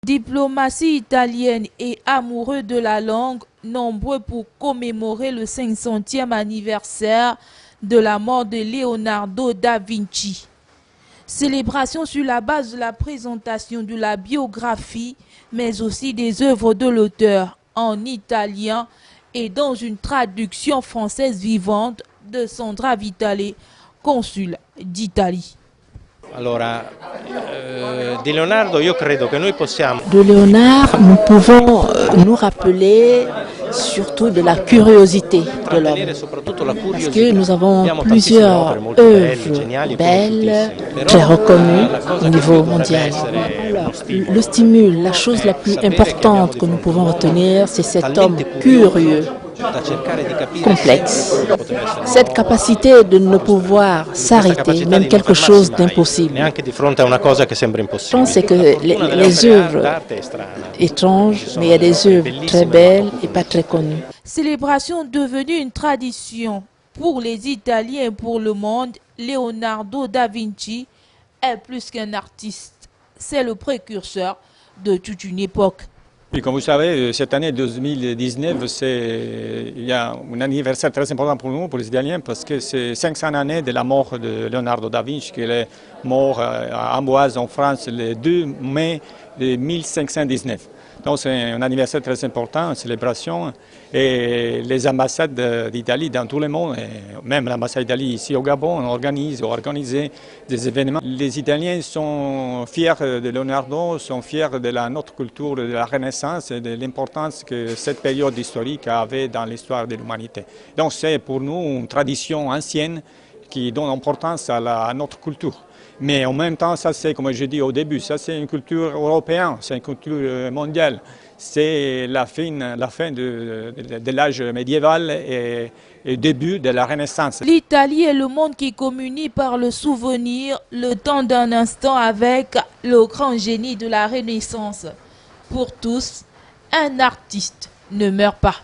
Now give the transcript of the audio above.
Diplomatie italienne et amoureux de la langue, nombreux pour commémorer le 500e anniversaire de la mort de Leonardo da Vinci. Célébration sur la base de la présentation de la biographie, mais aussi des œuvres de l'auteur en italien et dans une traduction française vivante de Sandra Vitale, consul d'Italie. De Leonardo, nous pouvons nous rappeler surtout de la curiosité de l'homme. Parce que nous avons plusieurs œuvres belles, très reconnues au niveau mondial. Alors, le stimule, la chose la plus importante que nous pouvons retenir, c'est cet homme curieux, complexe. Cette capacité de ne pouvoir s'arrêter, même quelque chose d'impossible. Je pense que les œuvres étranges, mais il y a des œuvres très belles et pas très connues. Célébration devenue une tradition pour les Italiens et pour le monde, Leonardo da Vinci est plus qu'un artiste. C'est le précurseur de toute une époque. Et comme vous savez, cette année 2019, il y a un anniversaire très important pour nous, pour les Italiens, parce que c'est 500 années de la mort de Leonardo da Vinci, qui est mort à Amboise, en France, le 2 mai 1519. Donc c'est un anniversaire très important, une célébration. Et les ambassades d'Italie dans tout le monde, et même l'ambassade d'Italie ici au Gabon, ont organisé des événements. Les Italiens sont fiers de Leonardo, sont fiers de notre culture, de la Renaissance et de l'importance que cette période historique avait dans l'histoire de l'humanité. Donc c'est pour nous une tradition ancienne qui donne importance à notre culture. Mais en même temps, ça c'est, comme je dis au début, ça c'est une culture européenne, c'est une culture mondiale. C'est la fin de l'âge médiéval et début de la Renaissance. L'Italie est le monde qui communie par le souvenir, le temps d'un instant avec le grand génie de la Renaissance. Pour tous, un artiste ne meurt pas.